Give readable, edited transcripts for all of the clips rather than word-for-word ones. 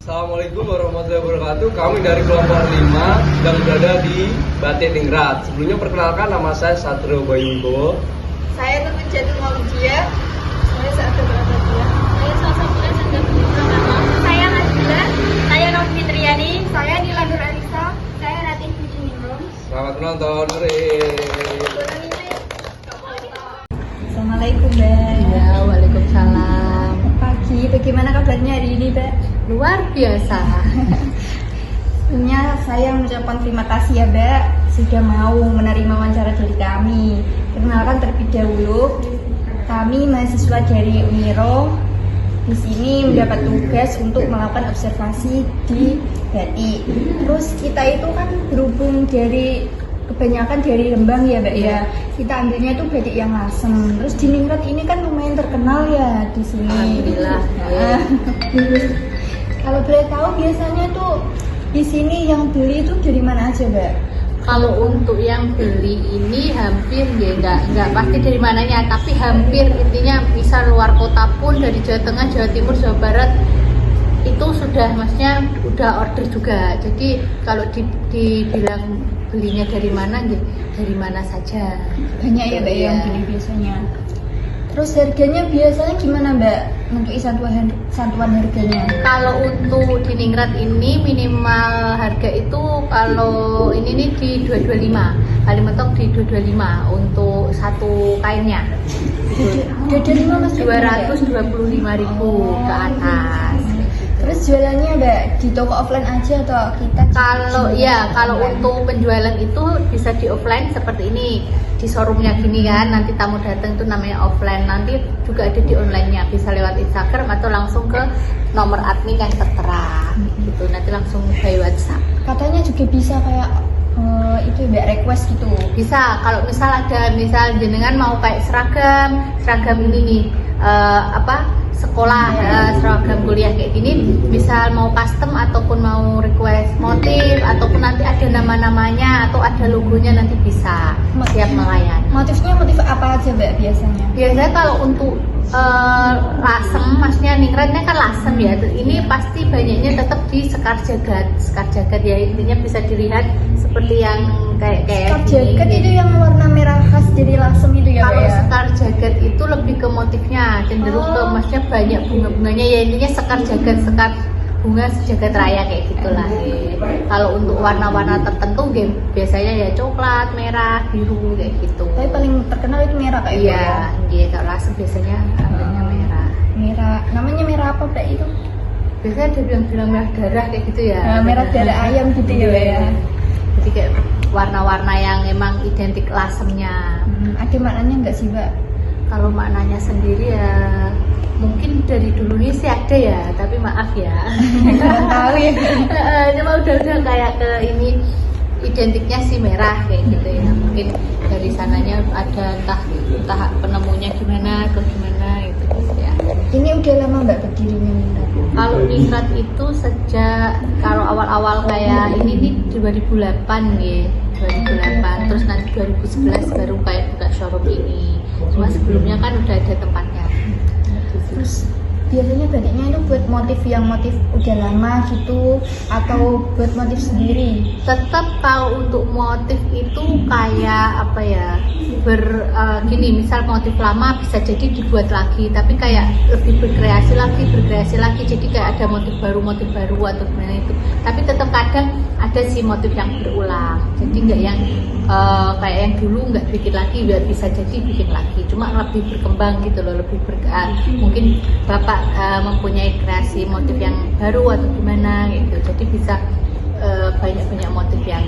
Assalamualaikum warahmatullahi wabarakatuh. Kami dari kelompok 5 sedang berada di Batik Ningrat. Sebelumnya perkenalkan, nama saya Satrio Bayu Wibowo. Saya Nurul Jatul Maulidiyah. Saya Sa'adah Bahagia. Saya Salsabila Sandra Purnama. Saya Najila. Saya Nur Fitriani. Saya Nila Nur Alisa. Saya Ratih Puji Ningrum. Selamat menonton. Assalamualaikum, Mbak. Ya, waalaikumsalam. Pagi, bagaimana kabarnya hari ini, Mbak? Luar biasa. Sebelumnya saya mengucapkan terima kasih ya, Mbak, sudah mau menerima wawancara dari kami. Perkenalkan terlebih dahulu, kami mahasiswa dari Uniro di sini mendapat tugas untuk melakukan observasi di batik. Terus kita itu kan berhubung dari kebanyakan dari Rembang ya, Mbak ya. Kita ambilnya itu batik yang lasem. Terus di Ningrat ini kan lumayan terkenal ya di sini. Alhamdulillah. Kalau boleh tahu biasanya tuh di sini yang beli itu dari mana aja, Mbak? Kalau untuk yang beli ini hampir ya nggak pasti dari mananya, tapi hampir intinya bisa luar kota pun, dari Jawa Tengah, Jawa Timur, Jawa Barat itu sudah, maksudnya udah order juga. Jadi kalau dibilang belinya dari mana, gitu, dari mana saja. Banyak ya, Mbak, yang beli biasanya. Terus harganya biasanya gimana, Mbak? Untuk satuan harganya? Kalau untuk di Ningrat ini minimal harga itu kalau ini nih di 225, paling mentok di 225 untuk satu kainnya. 225 Mas? 225.000 ke atas. Terus jualannya, Mbak, di toko offline aja atau kita? Kalau untuk penjualan itu bisa di offline seperti ini, di showroomnya gini kan, nanti tamu datang itu namanya offline. Nanti juga ada di online-nya, bisa lewat Instagram atau langsung ke nomor admin yang tertera gitu, nanti langsung by WhatsApp. Katanya juga bisa kayak itu, Mbak, request gitu. Bisa, kalau misal jenengan mau kayak seragam ini nih, sekolah, seragam kuliah kayak gini, misal mau custom ataupun mau request motif ataupun nanti ada nama-namanya atau ada logonya, nanti bisa siap melayani. Motifnya motif apa aja, Mbak, biasanya? Biasanya kalau untuk lasem, maksudnya Ningratnya kan lasem ya, ini pasti banyaknya tetap di sekar jagat ya, intinya bisa dilihat seperti yang kayak Sekar gini. jagat itu yang warna merah khas dari lasem itu ya, Kalau Mbak, ya? sekar jagat itu lebih ke motifnya, cenderung ke maksudnya banyak bunga-bunganya ya, intinya sekar bunga sejagat raya kayak gitulah. Kalau untuk warna-warna tertentu biasanya ya coklat, merah, biru kayak gitu. Tapi paling terkenal itu merah kayak Iya, kalau lasem biasanya ambilnya merah. Merah, namanya merah apa, Mbak, itu? Biasanya ada bilang merah darah kayak gitu ya. Merah darah ayam gitu ya, Mbak, ya? Jadi kayak warna-warna yang emang identik lasemnya. Ada maknanya nggak sih, Mbak? Kalau maknanya sendiri ya mungkin dari dulunya sih ada ya, tapi maaf ya. Jangan tahu ya. Cuma udah kayak ke ini identiknya sih merah kayak gitu ya. Mungkin dari sananya ada entah penemunya gimana atau gimana gitu ya. Ini udah lama, Mbak, berdirinya Ningrat? Kalau Ningrat itu sejak kalau awal-awal kayak ini nih 2008 ya. 2008, terus nanti 2011 baru kayak buka showroom ini. Cuma sebelumnya kan udah ada tempatnya. Terus biasanya batiknya itu buat motif yang motif udah lama gitu atau buat motif sendiri? Tetap kalau untuk motif itu kayak apa ya, gini, misal motif lama bisa jadi dibuat lagi, tapi kayak lebih berkreasi lagi, jadi kayak ada motif baru atau gimana itu. Tapi tetap kadang ada sih motif yang berulang, jadi nggak yang kayak yang dulu nggak bikin lagi, nggak bisa jadi bikin lagi, cuma lebih berkembang gitu loh, mungkin bapak mempunyai kreasi motif yang baru atau gimana gitu, jadi bisa banyak motif yang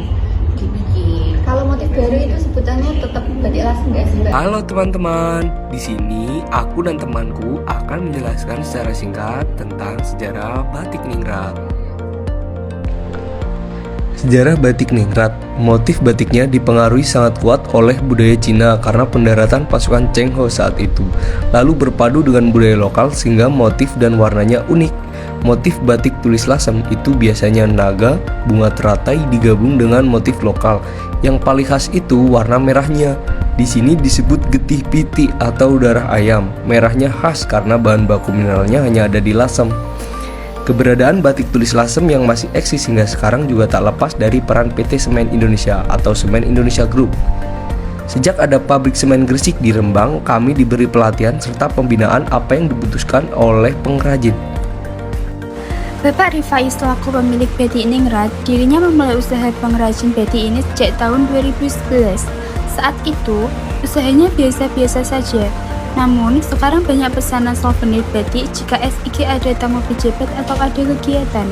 dibikin. Kalau motif baru itu sebutannya tetap batik lasem nggak sih, Mbak? Halo teman-teman, di sini aku dan temanku akan menjelaskan secara singkat tentang sejarah batik Ningrat. Sejarah batik Ningrat, motif batiknya dipengaruhi sangat kuat oleh budaya Cina karena pendaratan pasukan Cheng Ho saat itu, lalu berpadu dengan budaya lokal sehingga motif dan warnanya unik. Motif batik tulis lasem itu biasanya naga, bunga teratai digabung dengan motif lokal. Yang paling khas itu warna merahnya. Di sini disebut getih piti atau darah ayam. Merahnya khas karena bahan baku mineralnya hanya ada di lasem. Keberadaan batik tulis lasem yang masih eksis hingga sekarang juga tak lepas dari peran PT Semen Indonesia atau Semen Indonesia Group. Sejak ada pabrik semen Gresik di Rembang, kami diberi pelatihan serta pembinaan apa yang dibutuhkan oleh pengrajin. Bapak Rifai selaku pemilik PT Ningrat, dirinya memulai usaha pengrajin PT ini sejak tahun 2011. Saat itu, usahanya biasa-biasa saja. Namun, sekarang banyak pesanan souvenir batik jika SIG ada tamu pejabat atau ada kegiatan.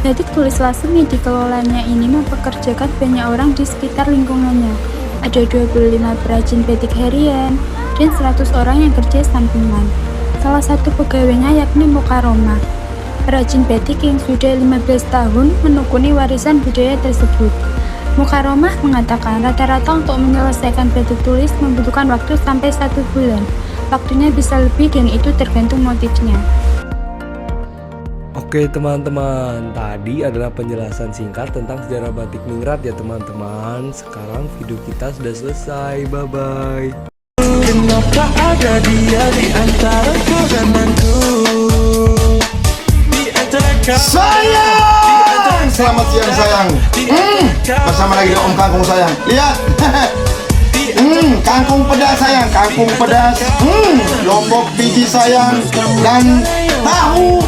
Batik tulis lasem yang dikelolanya ini mempekerjakan banyak orang di sekitar lingkungannya. Ada 25 perajin batik harian dan 100 orang yang kerja sampingan. Salah satu pegawainya yakni Mukaroma, perajin batik yang sudah 15 tahun menekuni warisan budaya tersebut. Mukaromah mengatakan rata-rata untuk menyelesaikan batik tulis membutuhkan waktu sampai 1 bulan. Waktunya bisa lebih dan itu tergantung motifnya. Oke teman-teman, tadi adalah penjelasan singkat tentang sejarah batik ningrat ya teman-teman. Sekarang video kita sudah selesai, bye-bye. Kenapa ada dia di antara denganku? Sayang! Selamat siang sayang. Bersama lagi dengan Om Kangkung sayang. Lihat. Kangkung pedas sayang, kangkung pedas. Lombok biji sayang dan tahu.